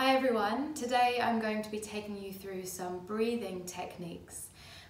Hi everyone, today I'm going to be taking you through some breathing techniques.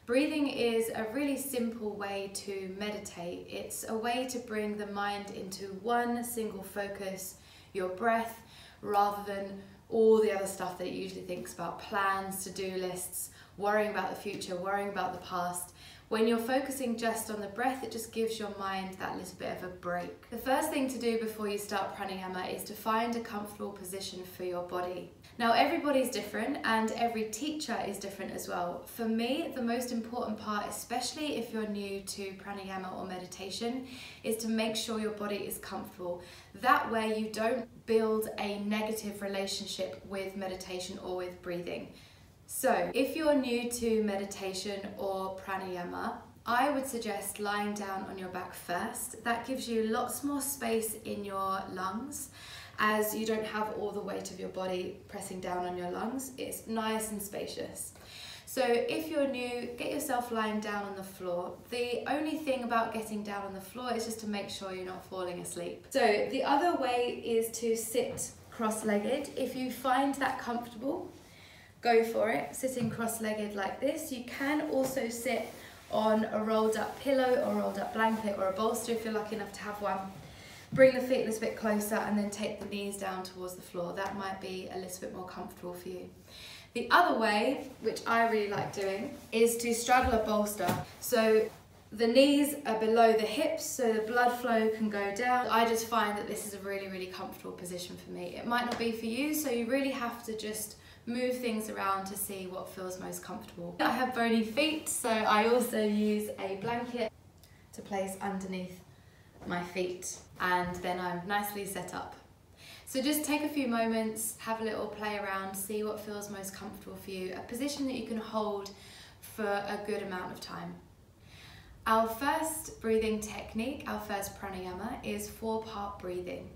Breathing is a really simple way to meditate. It's a way to bring the mind into one single focus, your breath, rather than all the other stuff that it usually thinks about, plans, to-do lists, worrying about the future, worrying about the past. When you're focusing just on the breath, it just gives your mind that little bit of a break. The first thing to do before you start pranayama is to find a comfortable position for your body. Now everybody's different and every teacher is different as well. For me, the most important part, especially if you're new to pranayama or meditation, is to make sure your body is comfortable. That way you don't build a negative relationship with meditation or with breathing. So, if you're new to meditation or pranayama, I would suggest lying down on your back first. That gives you lots more space in your lungs, as you don't have all the weight of your body pressing down on your lungs. It's nice and spacious. So if you're new, get yourself lying down on the floor. The only thing about getting down on the floor is just to make sure you're not falling asleep. So the other way is to sit cross-legged. If you find that comfortable, go for it, sitting cross-legged like this. You can also sit on a rolled up pillow or rolled up blanket or a bolster if you're lucky enough to have one. Bring the feet a little bit closer and then take the knees down towards the floor. That might be a little bit more comfortable for you. The other way, which I really like doing, is to straddle a bolster. So the knees are below the hips so the blood flow can go down. I just find that this is a really, really comfortable position for me. It might not be for you, so you really have to just move things around to see what feels most comfortable. I have bony feet, so I also use a blanket to place underneath my feet, and then I'm nicely set up. So just take a few moments, have a little play around, see what feels most comfortable for you, a position that you can hold for a good amount of time. Our first breathing technique, our first pranayama, is 4-part breathing.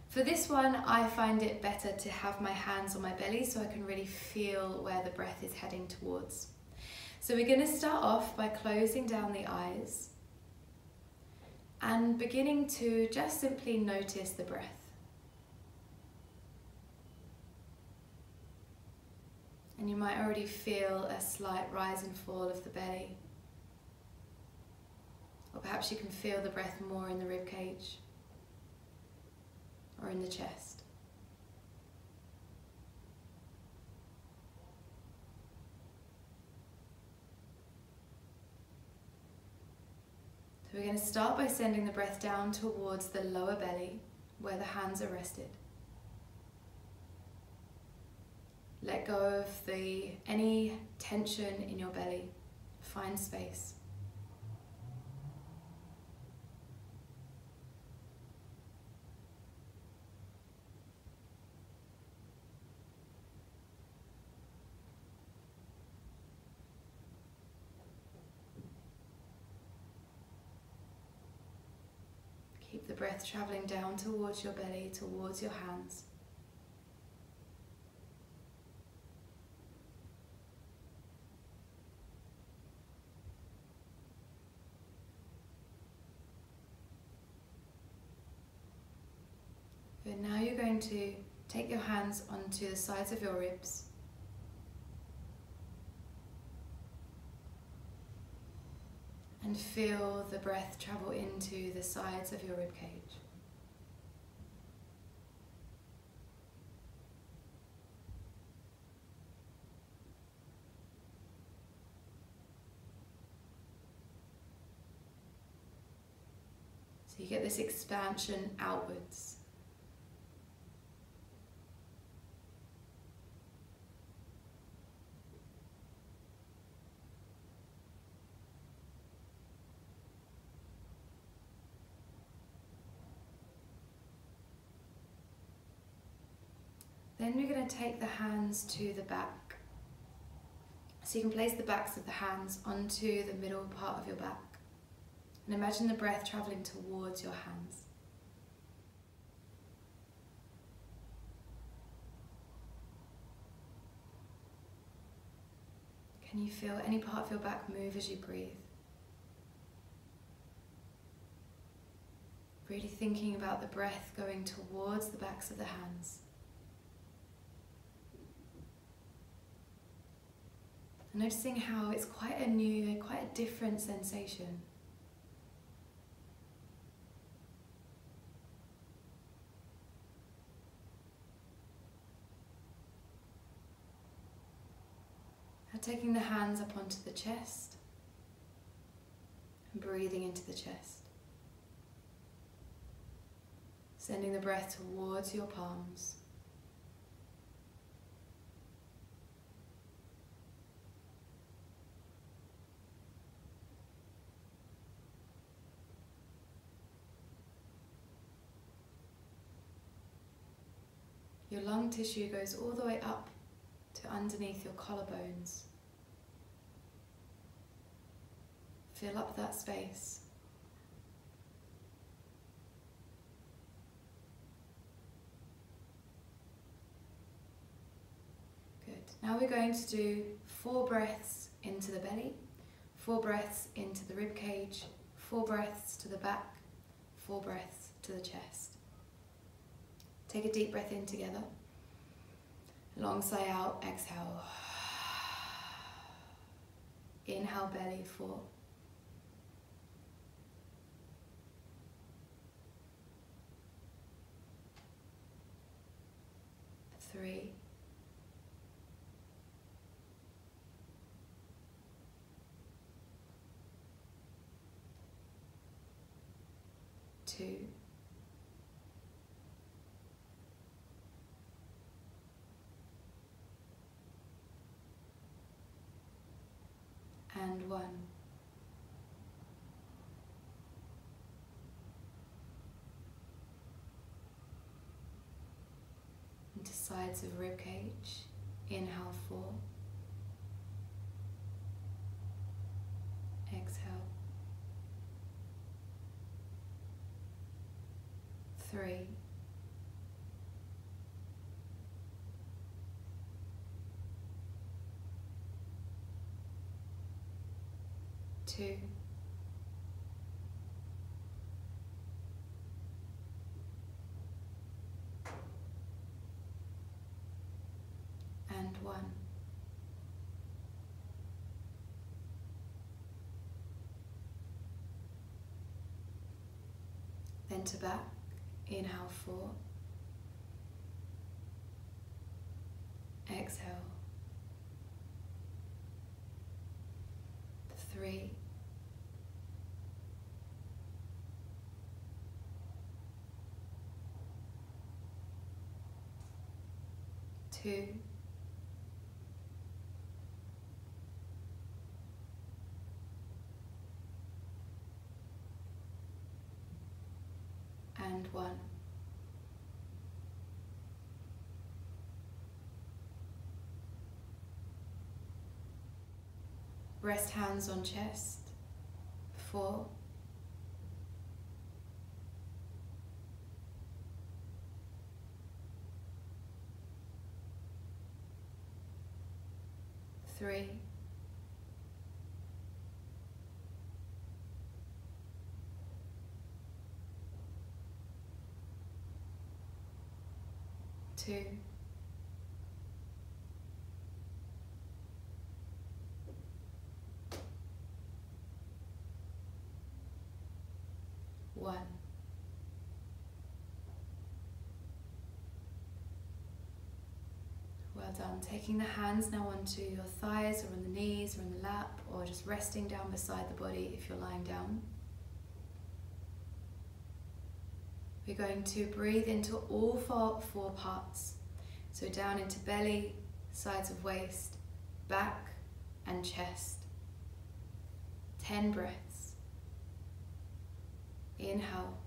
For this one, I find it better to have my hands on my belly so I can really feel where the breath is heading towards. So we're going to start off by closing down the eyes and beginning to just simply notice the breath. And you might already feel a slight rise and fall of the belly. Or perhaps you can feel the breath more in the rib cage or in the chest. So we're going to start by sending the breath down towards the lower belly where the hands are rested. Let go of any tension in your belly. Find space. Keep the breath traveling down towards your belly, towards your hands. Good. Now you're going to take your hands onto the sides of your ribs. And feel the breath travel into the sides of your rib cage. So you get this expansion outwards. Then we're going to take the hands to the back. So you can place the backs of the hands onto the middle part of your back. And imagine the breath traveling towards your hands. Can you feel any part of your back move as you breathe? Really thinking about the breath going towards the backs of the hands. Noticing how it's quite a new, quite a different sensation. Now taking the hands up onto the chest and breathing into the chest. Sending the breath towards your palms. Your lung tissue goes all the way up to underneath your collarbones. Fill up that space. Good. Now we're going to do 4 breaths into the belly, 4 breaths into the rib cage, 4 breaths to the back, 4 breaths to the chest. Take a deep breath in together. Long sigh out, exhale. Inhale, belly, 4. Three. 2. And 1. Into sides of rib cage. Inhale, 4. Exhale. 3. 2. And 1. Then to back. Inhale, 4. Exhale. 3. 2. And 1. Rest hands on chest. 4. 3. 2. 1. Well done. Taking the hands now onto your thighs or on the knees or on the lap, or just resting down beside the body if you're lying down. We're going to breathe into all four parts. So down into belly, sides of waist, back and chest. 10 breaths. Inhale.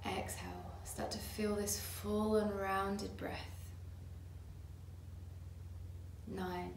Exhale. Start to feel this full and rounded breath. 9.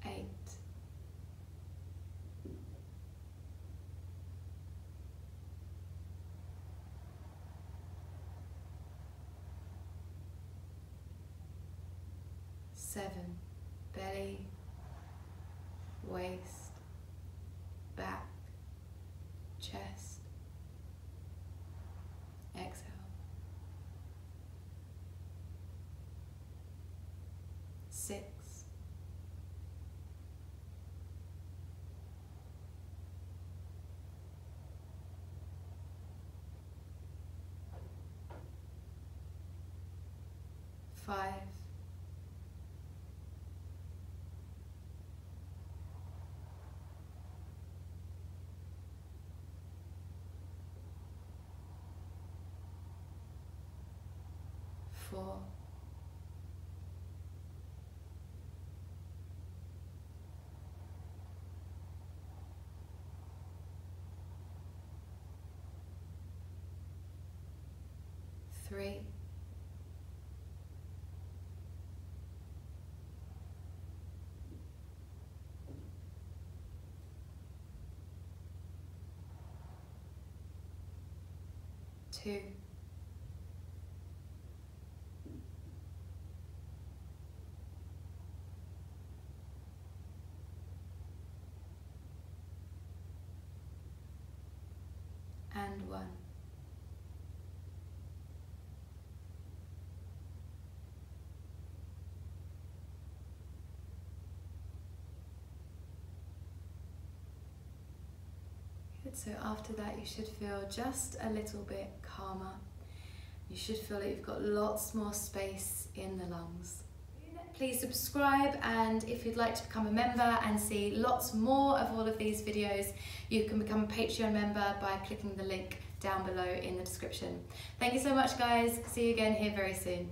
8. 7. Belly, waist, back, chest, exhale. 6, 5, 4, 3, 2, and 1. Good. So after that you should feel just a little bit calmer. You should feel that you've got lots more space in the lungs. Please subscribe, and if you'd like to become a member and see lots more of all of these videos, you can become a Patreon member by clicking the link down below in the description. Thank you so much, guys. See you again here very soon.